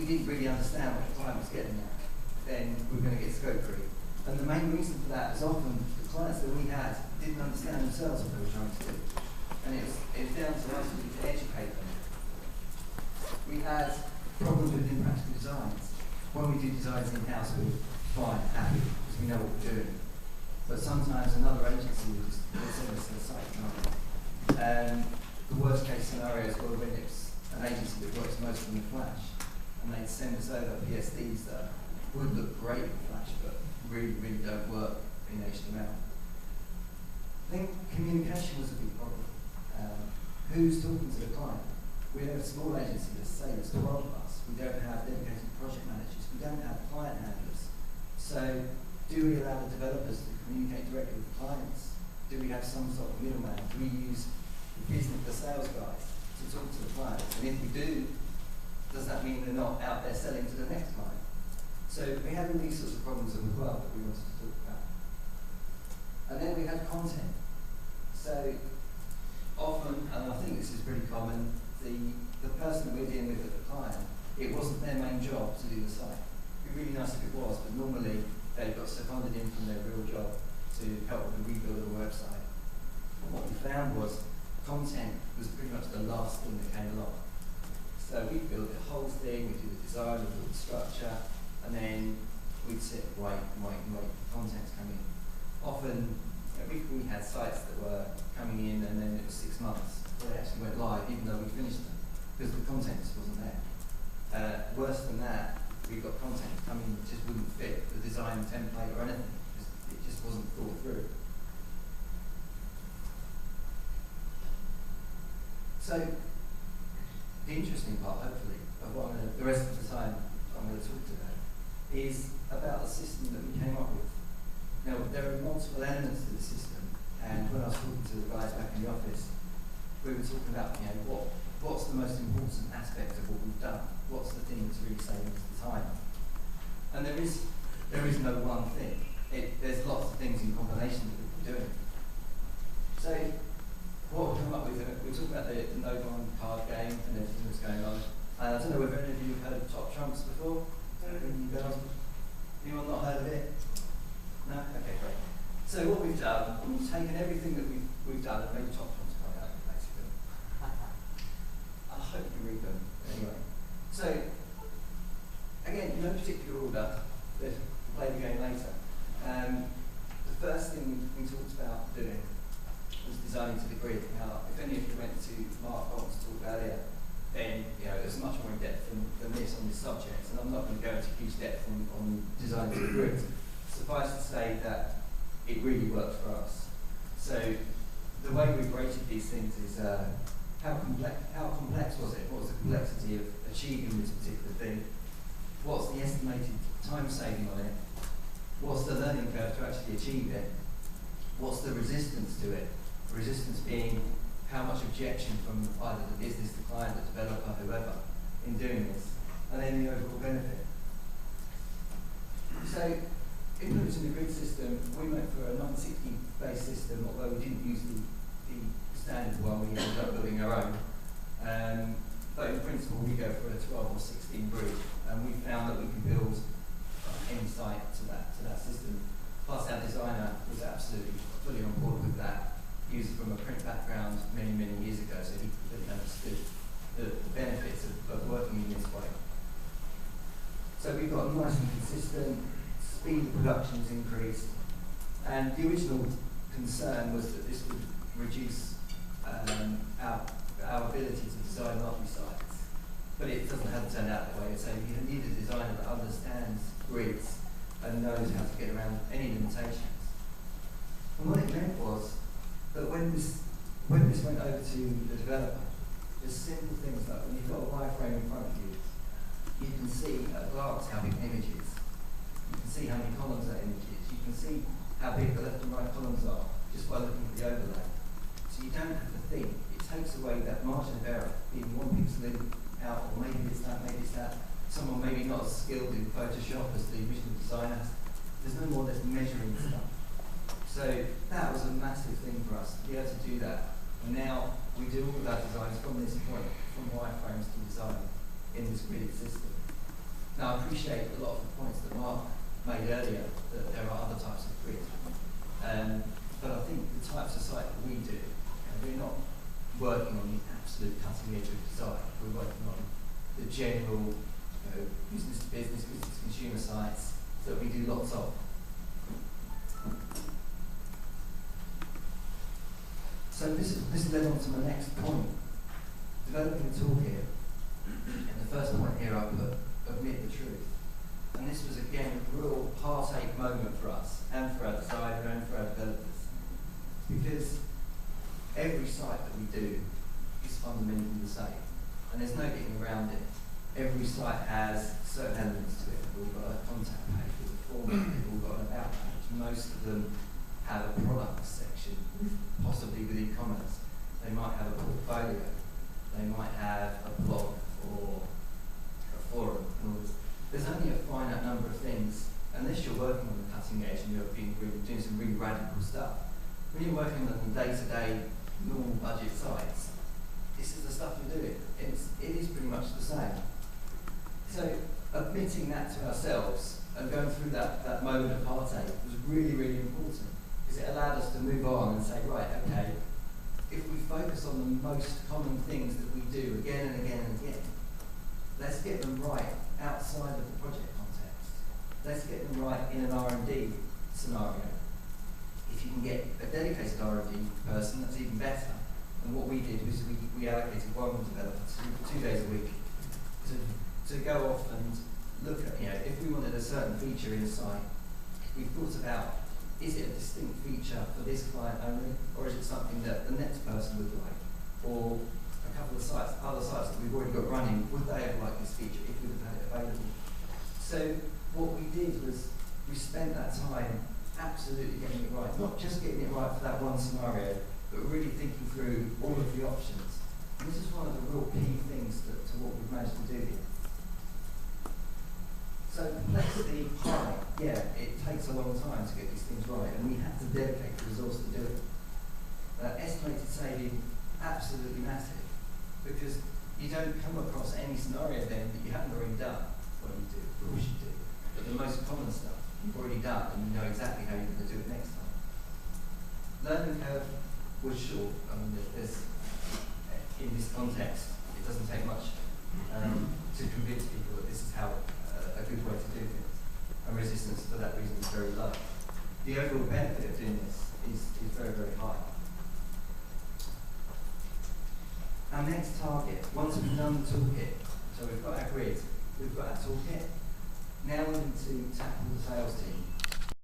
didn't really understand what the client was getting at, then we're going to get scope creep. And the main reason for that is often the clients that we had didn't understand themselves what they were trying to do. And it was down to us really to educate them. We had problems with impractical designs. When we do designs in-house, we're fine, happy, because we know what we're doing. But sometimes another agency will just send us to the site and the worst case scenarios were when it's an agency that works mostly in Flash, and they'd send us over PSDs that would look great in Flash, but really, really don't work in HTML. I think communication was a big problem. Who's talking to the client? We're a small agency, let's say there's 12 of us. We don't have dedicated project managers. We don't have client handlers. So do we allow the developers to communicate directly with clients? Do we have some sort of middleman? Do we use the sales guys to talk to the clients? And if we do, does that mean they're not out there selling to the next client? So we had all these sorts of problems as well that we wanted to talk about. And then we had content. So often, and I think this is pretty common, the person that we're dealing with at the client, it wasn't their main job to do the site. It'd be really nice if it was, but normally they got seconded in from their real job to help them rebuild a website. And what we found was content was pretty much the last thing that came along. So we built the whole thing, we do the design, we build the structure, and then we'd sit and wait, content's coming in. Often, we had sites that were coming in and then it was 6 months before they actually went live, even though we finished them, because the content just wasn't there. Worse than that, we got content coming that just wouldn't fit the design template or anything. It just wasn't thought through. So, the interesting part, hopefully, of what the rest of the time I'm going to talk today, is about the system that we came up with. Now, there are multiple elements to the system, and when I was talking to the guys back in the office, we were talking about, what's the most important aspect of what we've done? What's the thing that's really saving us the time? And there is no one thing. There's lots of things in combination that we're doing. So, what we've come up with, we talked about the no-one card game and everything that's going on. And I don't know whether any of you have heard of Top Trumps before? Anyone not heard of it? No? Okay, great. So what we've done, we've taken everything that we've done and made Top Trumps come out, basically. I hope you read them. Anyway. So, again, no particular order. We'll play the game later. The first thing we talked about doing was designing to the grid. Now, if any of you went to Mark Holt's talk earlier, then there's much more in depth than this on this subject, and I'm not going to go into huge depth on designing to the grid. Suffice to say that it really worked for us. So the way we've rated these things is how complex was it? What was the complexity of achieving this particular thing? What's the estimated time saving on it? What's the learning curve to actually achieve it? What's the resistance to it? Resistance being how much objection from either the business, the client, the developer, whoever, in doing this, and then the overall benefit. So, implementing the grid system, we went for a 960-based system, although we didn't use the standard one, we ended up building our own. But in principle, we go for a 12 or 16 grid, and we found that we can build any site to that system. Plus, our designer was absolutely fully on board with that. He was from a print background many, many years ago, so he completely understood the benefits of working in this way. So we've got nice and consistent, speed of production is increased, and the original concern was that this would reduce our ability to design lovely sites. But it doesn't have to turn out that way. So you need a designer that understands grids and knows how to get around any limitations. And what it meant was that when this went over to the developer, just simple things like when you've got a wireframe in front of you, you can see at a glance how big an image is. You can see how many columns that image is. You can see how big the left and right columns are just by looking at the overlay. So you don't have to think. It takes away that margin of error, being one pixel in, out, or maybe it's that, maybe it's that. Someone maybe not as skilled in Photoshop as the original designer. There's no more that's measuring stuff. So that was a massive thing for us to be able to do that. And now we do all of our designs from this point, from wireframes to design in this gridded system. Now, I appreciate a lot of the points that Mark made earlier, that there are other types of grid. But I think the types of site that we do, we're not working on the absolute cutting edge of design. We're working on the general business to business, business to consumer sites that we do lots of. So this led on to my next point. Developing a toolkit. And the first point here I put, admit the truth. And this was again a real heartache moment for us, and for our designer, and for our developers. Because every site that we do is fundamentally the same. And there's no getting around it. Every site has certain elements to it. We've got a contact page with a format, we've all got an about page. Most of them have a product section, possibly with e-commerce. They might have a portfolio. They might have a blog or a forum. There's only a finite number of things, unless you're working on the cutting edge and you're doing some really radical stuff. When you're working on the day-to-day, normal budget sites, this is the stuff you're doing. It is pretty much the same. So admitting that to ourselves and going through that moment of heartache was really, really important, because it allowed us to move on and say, right, okay, if we focus on the most common things that we do again and again and again, let's get them right outside of the project context. Let's get them right in an R&D scenario. If you can get a dedicated R&D person, that's even better. And what we did was we allocated one developer 2 days a week to go off and look at, if we wanted a certain feature in a site, we thought about, is it a distinct feature for this client only, or is it something that the next person would like? Or a couple of sites, other sites that we've already got running, would they have liked this feature if we'd have had it available? So what we did was we spent that time absolutely getting it right, not just getting it right for that one scenario, but really thinking through all of the options. And this is one of the real key things to what we've managed to do here. So complexity high, yeah, it takes a long time to get these things right, and we have to dedicate the resource to do it. Estimated saving, absolutely massive, because you don't come across any scenario then that you haven't already done. Well, you do, of course you do, but the most common stuff you've already done, and you know exactly how you're going to do it next time. Learning curve was short. I mean, there's, in this context, it doesn't take much to convince people that this is how a good way to do things, and resistance for that reason is very low. The overall benefit of doing this is very, very high. Our next target, once we've done the toolkit, so we've got our grid, we've got our toolkit, now we need to tackle the sales team.